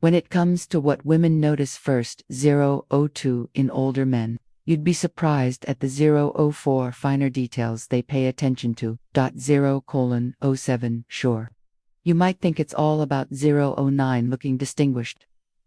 When it comes to what women notice first, 002 in older men, you'd be surprised at the 004 finer details they pay attention to. 0:07 Sure. You might think it's all about 009 looking distinguished.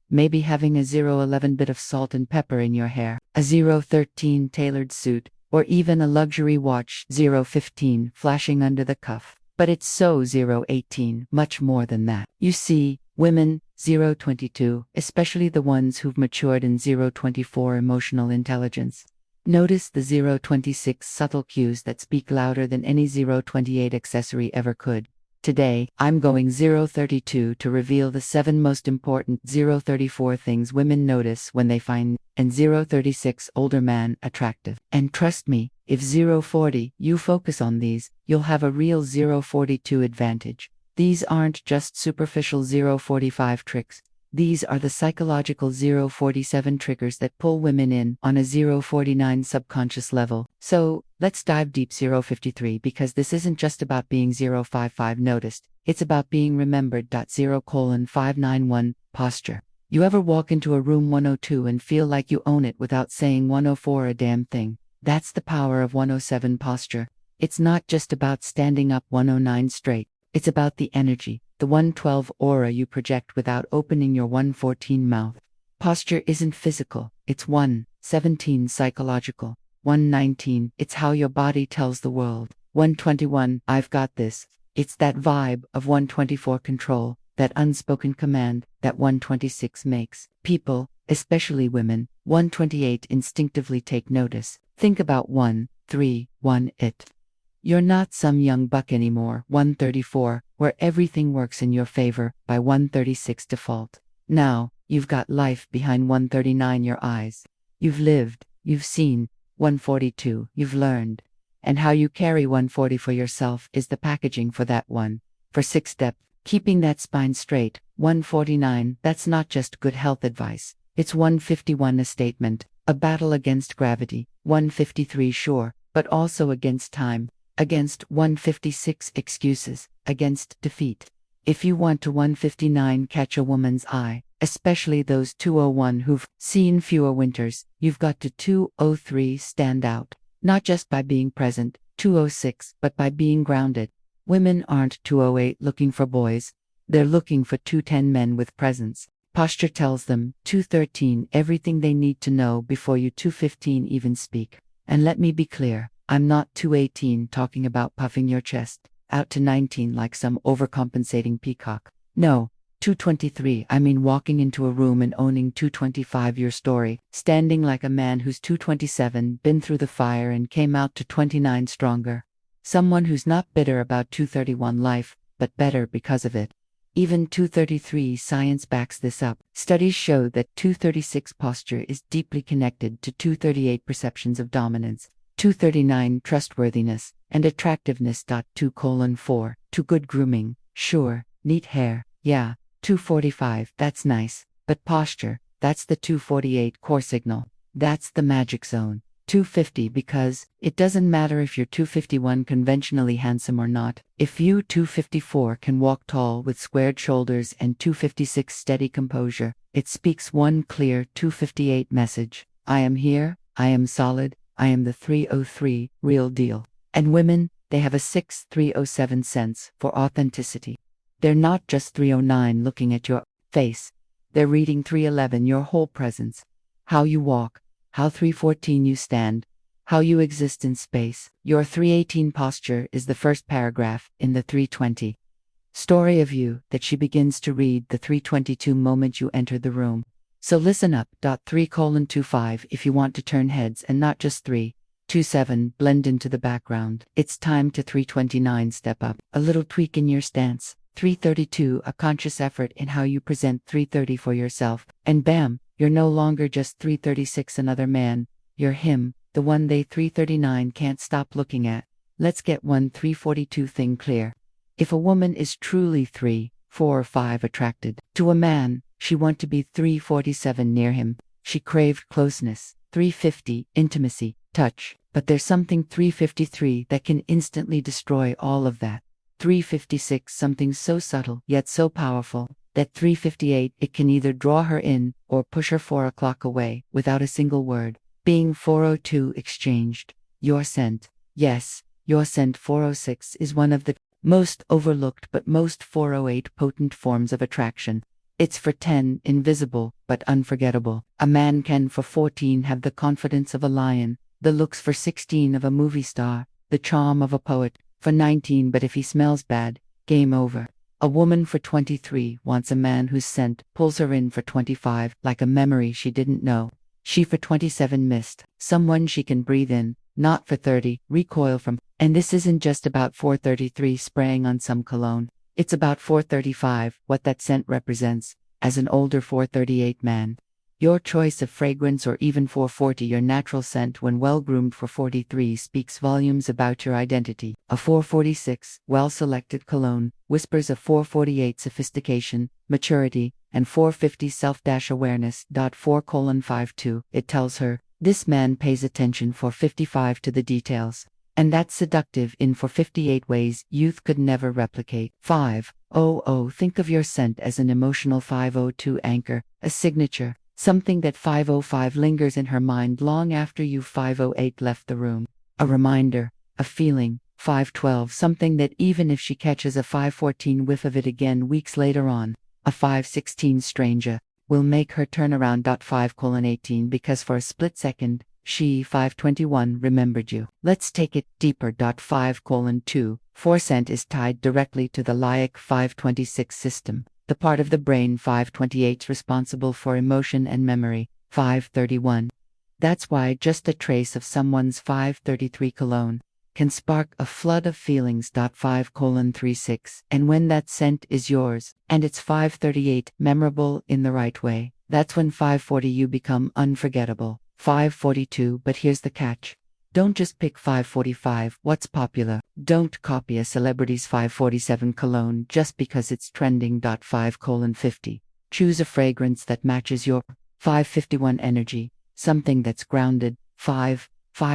Maybe having a 011 bit of salt and pepper in your hair, a 013 tailored suit, or even a luxury watch 015 flashing under the cuff. But it's so 018, much more than that. You see, women, 022, especially the ones who've matured in 024 emotional intelligence. Notice the 026 subtle cues that speak louder than any 028 accessory ever could. Today, I'm going 032 to reveal the 7 most important 034 things women notice when they find an 036 older man attractive. And trust me, if 040 you focus on these, you'll have a real 042 advantage. These aren't just superficial 045 tricks. These are the psychological 047 triggers that pull women in on a 049 subconscious level. So, let's dive deep 053 because this isn't just about being 055 noticed, it's about being remembered. 0:591 Posture. You ever walk into a room 102 and feel like you own it without saying 104 a damn thing? That's the power of 107 posture. It's not just about standing up 109 straight, it's about the energy, the 112 aura you project without opening your 114 mouth. Posture isn't physical, it's 117 psychological. 119, it's how your body tells the world. 121, I've got this. It's that vibe of 124 control, that unspoken command that 126 makes people, especially women, 128 instinctively take notice. Think about 131 it. You're not some young buck anymore, 134, where everything works in your favor by 136 default. Now, you've got life behind 139 your eyes. You've lived, you've seen. 142, you've learned. And how you carry 140 for yourself is the packaging for that one. For 6 depth, keeping that spine straight. 149, that's not just good health advice. It's 151 a statement, a battle against gravity. 153 sure, but also against time. Against 156 excuses, against defeat. If you want to 159 catch a woman's eye, especially those 201 who've seen fewer winters, you've got to 203 stand out. Not just by being present, 206, but by being grounded. Women aren't 208 looking for boys. They're looking for 210 men with presence. Posture tells them, 213, everything they need to know before you 215 even speak. And let me be clear, I'm not 218 talking about puffing your chest out to 19 like some overcompensating peacock. No, 223, I mean walking into a room and owning 225 your story, standing like a man who's 227, been through the fire and came out to 29 stronger. Someone who's not bitter about 231 life, but better because of it. Even 233 science backs this up. Studies show that 236 posture is deeply connected to 238 perceptions of dominance, 239 trustworthiness, and attractiveness. 2:4, to good grooming, sure, neat hair, yeah. 245, that's nice, but posture, that's the 248 core signal. That's the magic zone. 250 because it doesn't matter if you're 251 conventionally handsome or not. If you 254 can walk tall with squared shoulders and 256 steady composure, it speaks one clear 258 message. I am here, I am solid, I am the 303, real deal. And women, they have a 6307 sense for authenticity. They're not just 309 looking at your face. They're reading 311 your whole presence. How you walk, how 314 you stand, how you exist in space. Your 318 posture is the first paragraph in the 320 story of you that she begins to read the 322 moment you enter the room. So listen up. 3:25 if you want to turn heads and not just 327 blend into the background. It's time to 329 step up. A little tweak in your stance. 332 a conscious effort in how you present 330 for yourself. And bam, you're no longer just 336 another man. You're him, the one they 339 can't stop looking at. Let's get one 342 thing clear. If a woman is truly 3, 4 or 5 attracted to a man, she want to be 347 near him. She craved closeness. 350 intimacy, touch. But there's something 353 that can instantly destroy all of that. 356 something so subtle yet so powerful At 3:58, it can either draw her in or push her 4 o'clock away without a single word. Being 4:02 exchanged. Your scent. Yes, your scent 4:06 is one of the most overlooked but most 4:08 potent forms of attraction. It's for 10 invisible but unforgettable. A man can for 14 have the confidence of a lion, the looks for 16 of a movie star, the charm of a poet for 19, but if he smells bad, game over. A woman for 23 wants a man whose scent pulls her in for 25, like a memory she didn't know. She for 27 missed someone she can breathe in, not for 30, recoil from. And this isn't just about 433 spraying on some cologne. It's about 435, what that scent represents, as an older 438 man. Your choice of fragrance, or even 440, your natural scent when well-groomed for 43, speaks volumes about your identity. A 446, well-selected cologne, whispers of 448 sophistication, maturity, and 450 self-awareness. 4:52, it tells her, this man pays attention for 55 to the details. And that's seductive in 458 ways youth could never replicate. 5:00, think of your scent as an emotional 5:02 anchor, a signature. Something that 5:05 lingers in her mind long after you 5:08 left the room. A reminder, a feeling, 5:12, something that even if she catches a 5:14 whiff of it again weeks later on, a 5:16 stranger, will make her turn around. 5:18, because for a split second, she 5:21 remembered you. Let's take it deeper. 5:2, scent is tied directly to the limbic 526 system, the part of the brain 528 responsible for emotion and memory. 5:31. That's why just a trace of someone's 5:33 cologne can spark a flood of feelings. 5:36. And when that scent is yours, and it's 5:38, memorable in the right way, that's when 5:40 you become unforgettable. 5:42, but here's the catch. Don't just pick 5:45, what's popular. Don't copy a celebrity's 5:47 cologne just because it's trending. 5:50. Choose a fragrance that matches your 5:51 energy, something that's grounded. 5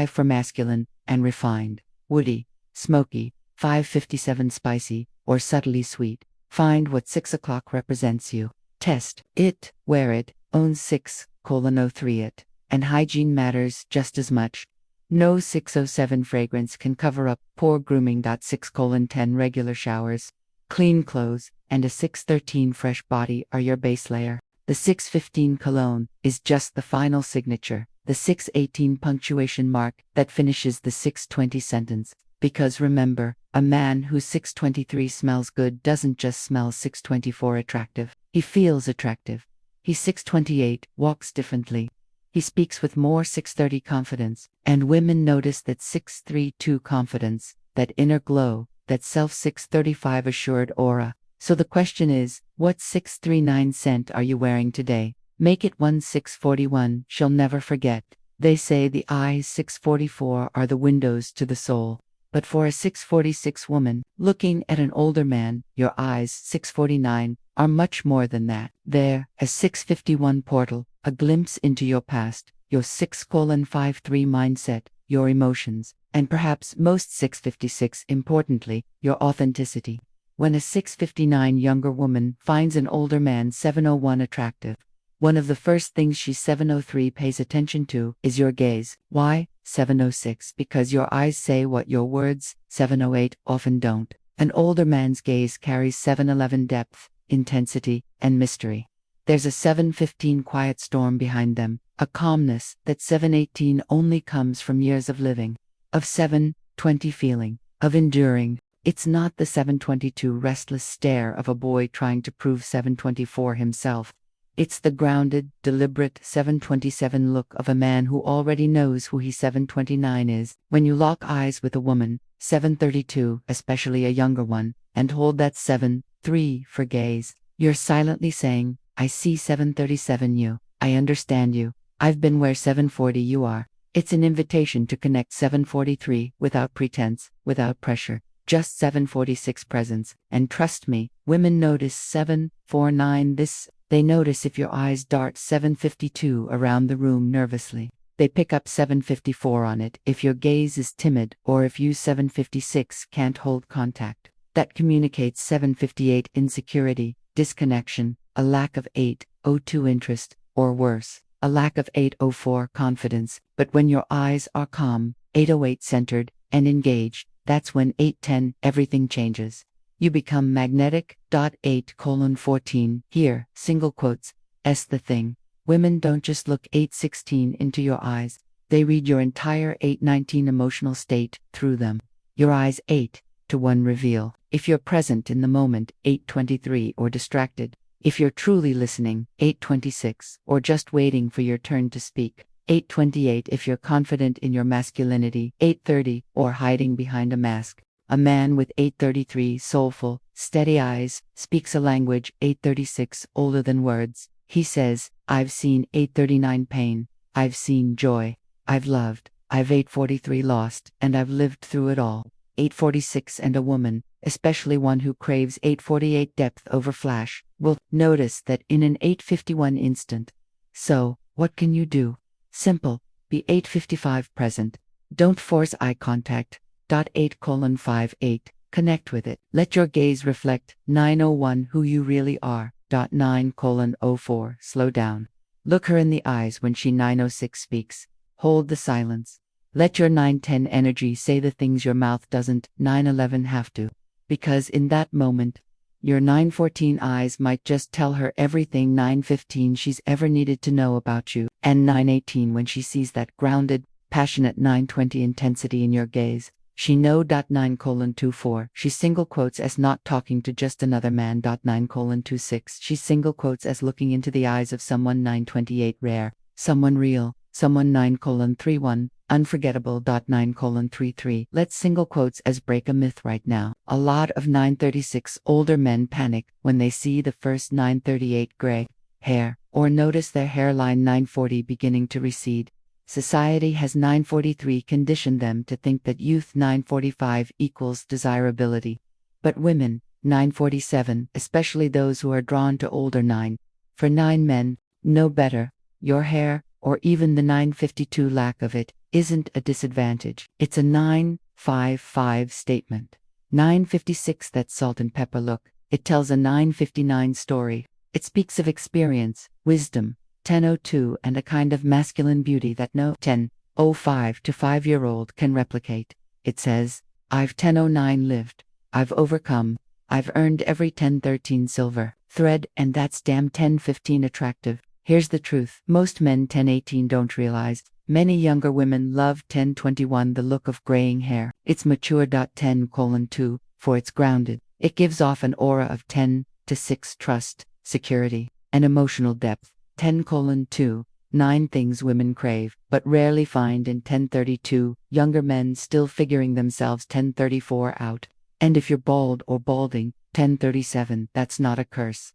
for masculine and refined, woody, smoky. 5:57 spicy or subtly sweet. Find what 6 o'clock represents you. Test it, wear it, own 6:03 it. And hygiene matters just as much. No 6:07 fragrance can cover up poor grooming. 6:10 regular showers, clean clothes, and a 6:13 fresh body are your base layer. The 6:15 cologne is just the final signature, the 6:18 punctuation mark that finishes the 6:20 sentence. Because remember, a man who 6:23 smells good doesn't just smell 6:24 attractive. He feels attractive. He 6:28 walks differently. He speaks with more 6:30 confidence, and women notice that 6:32 confidence, that inner glow, that self 6:35 assured aura. So the question is, what 6:39 scent are you wearing today? Make it one 6:41 she'll never forget. They say the eyes 6:44 are the windows to the soul. But for a 6:46 woman, looking at an older man, your eyes 6:49 are much more than that. They're a 6:51 portal, a glimpse into your past, your 6:53 mindset, your emotions, and perhaps most 6:56 importantly, your authenticity. When a 6:59 younger woman finds an older man 7:01 attractive, one of the first things she 7:03 pays attention to is your gaze. Why? 7:06, because your eyes say what your words 7:08 often don't. An older man's gaze carries 7:11 depth, intensity, and mystery. There's a 7:15 quiet storm behind them, a calmness that 7:18 only comes from years of living, of 7:20 feeling, of enduring. It's not the 7:22 restless stare of a boy trying to prove 7:24 himself. It's the grounded, deliberate 7:27 look of a man who already knows who he 7:29 is. When you lock eyes with a woman, 7:32, especially a younger one, and hold that 7:3 for gaze, you're silently saying, I see 7:37 you, I understand you, I've been where 7:40 you are. It's an invitation to connect 7:43 without pretense, without pressure, just 7:46 presence. And trust me, women notice 7:49 this. They notice if your eyes dart 7:52 around the room nervously. They pick up 7:54 on it if your gaze is timid, or if you 7:56 can't hold contact. That communicates 7:58 insecurity, disconnection, a lack of 802 interest, or worse, a lack of 804 confidence. But when your eyes are calm, 808 centered, and engaged, that's when 810 everything changes. You become magnetic. 8:14 here, single quotes, S the thing. Women don't just look 816 into your eyes, they read your entire 819 emotional state through them. Your eyes 8-1 reveal if you're present in the moment, 823, or distracted, if you're truly listening, 826, or just waiting for your turn to speak, 828, if you're confident in your masculinity, 830, or hiding behind a mask. A man with 833 soulful, steady eyes speaks a language, 836, older than words. He says, I've seen 839 pain, I've seen joy, I've loved, I've 843 lost, and I've lived through it all. 846, and a woman, especially one who craves 848 depth over flash, will notice that in an 851 instant. So, what can you do? Simple, be 855 present. Don't force eye contact. 8:58, connect with it. Let your gaze reflect 901 who you really are. 9:04, slow down. Look her in the eyes when she 906 speaks. Hold the silence. Let your 910 energy say the things your mouth doesn't, 911 have to. Because in that moment, your 914 eyes might just tell her everything 915 she's ever needed to know about you. And 918, when she sees that grounded, passionate 920 intensity in your gaze, she know. 9:24, she single quotes as not talking to just another man. 9:26, she single quotes as looking into the eyes of someone. 928, rare, someone real, someone. 9:31, unforgettable. 9:33, let's single quotes as break a myth right now. A lot of 936 older men panic when they see the first 938 gray hair, or notice their hairline 940 beginning to recede. Society has 943 conditioned them to think that youth 945 equals desirability. But women, 947, especially those who are drawn to older 9, for 9 men, know better. Your hair, or even the 952 lack of it, isn't a disadvantage. It's a 955 statement. 956, that salt and pepper look, it tells a 959 story. It speaks of experience, wisdom, 1002, and a kind of masculine beauty that no 1005 to 5-year-old can replicate. It says, I've 1009 lived, I've overcome, I've earned every 1013 silver thread, and that's damn 1015 attractive. Here's the truth. Most men 1018 don't realize. Many younger women love 1021, the look of graying hair. It's mature. 10:2, for it's grounded. It gives off an aura of 10-6 trust, security, and emotional depth. 10:2, 9 things women crave, but rarely find in 1032, younger men still figuring themselves 1034 out. And if you're bald or balding, 1037, that's not a curse.